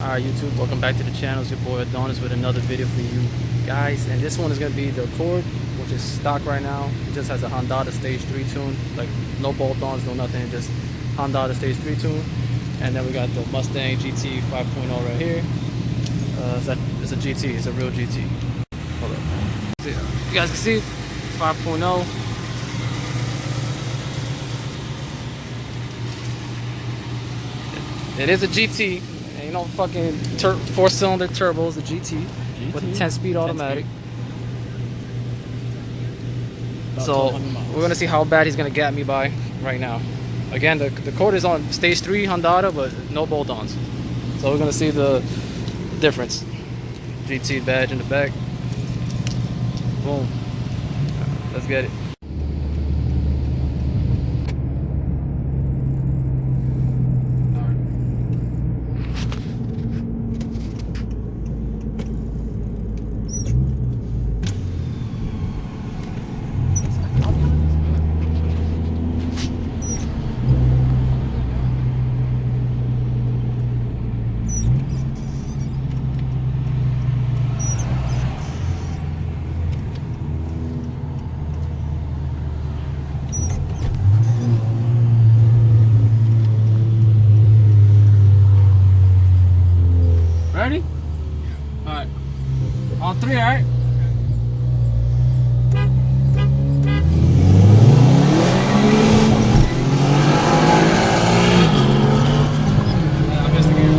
Alright YouTube, welcome back to the channel. It's your boy Adonis with another video for you guys. And this one is going to be the Accord, which is stock right now. It just has a Honda Stage 3 tune. Like no bolt-ons, no nothing, just Honda Stage 3 tune. And then we got the Mustang GT 5.0 right here. It's a GT, it's a real GT. Hold up. You guys can see 5.0. It is a GT. Ain't no fucking 4-cylinder turbos, the GT with a 10-speed automatic. So we're gonna see how bad he's gonna get me by right now. Again, the Accord is on Stage 3 Honda, but no bolt-ons. So we're gonna see the difference. GT badge in the back. Boom. Let's get it. Ready? Alright. On 3, alright? I missed again.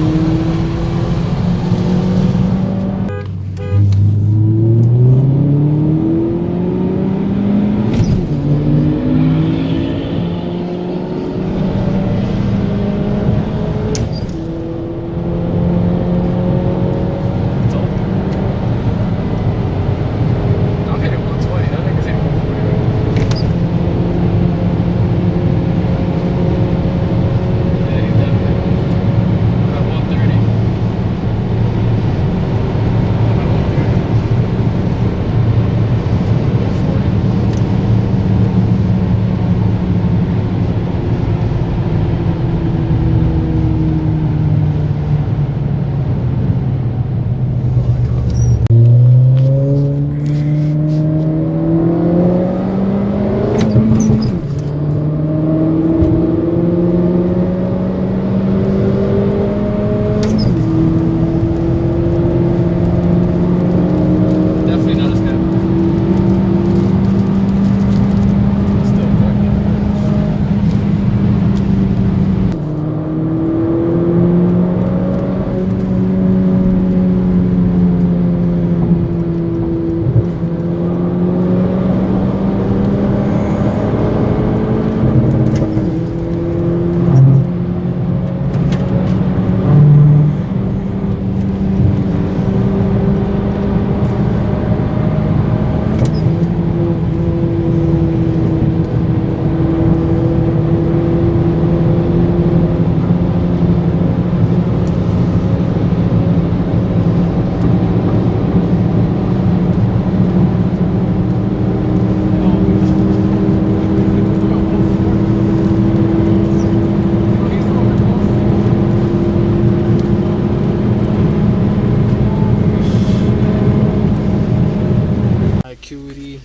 Acuity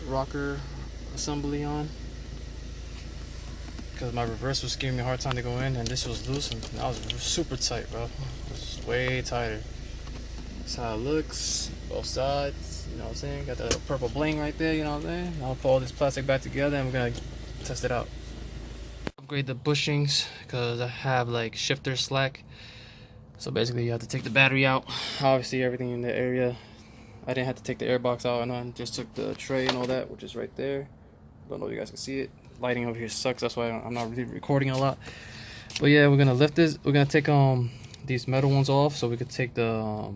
rocker assembly on, because my reverse was giving me a hard time to go in, and this was loose, and that was super tight, bro. This was way tighter. That's how it looks, both sides. You know what I'm saying? Got the purple bling right there. You know what I'm saying? I'll pull all this plastic back together, and we're gonna test it out. Upgrade the bushings because I have like shifter slack. So basically, you have to take the battery out. Obviously, everything in the area. I didn't have to take the airbox out, and I just took the tray and all that, which is right there. Don't know if you guys can see it. Lighting over here sucks, that's why I'm not really recording a lot. But yeah, we're gonna lift this. We're gonna take these metal ones off, so we could take the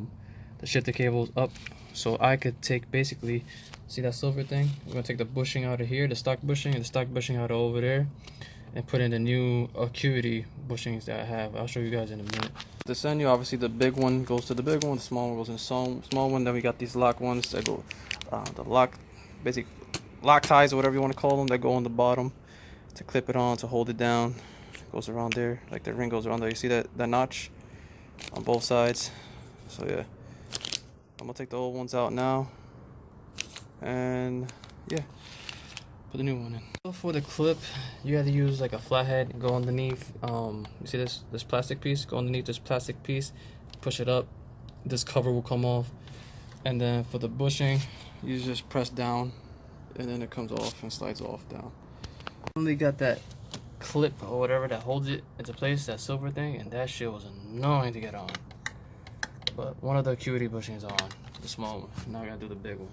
shifter cables up. So I could take basically, see that silver thing? We're gonna take the bushing out of here, the stock bushing, and the stock bushing out of over there, and put in the new Acuity bushings that I have. I'll show you guys in a minute. The Senyu, obviously the big one goes to the big one, the small one goes in the small one. Then we got these lock ones that go, the lock, basic lock ties or whatever you want to call them, that go on the bottom to clip it on, to hold it down. It goes around there, like the ring goes around there. You see that notch? on both sides. So yeah, I'm gonna take the old ones out now, and yeah, put the new one in. So for the clip, you have to use like a flathead and go underneath. You see this plastic piece? Go underneath this plastic piece, push it up. This cover will come off, and then for the bushing, you just press down, and then it comes off and slides off down. Only got that clip or whatever that holds it into place, that silver thing, and that shit was annoying to get on. But one of the Acuity bushings on, the small one. Now I gotta do the big one.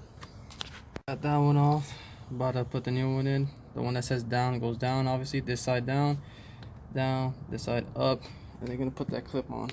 Got that one off. About to put the new one in. The one that says down goes down, obviously. This side down, down, this side up, and they're gonna put that clip on.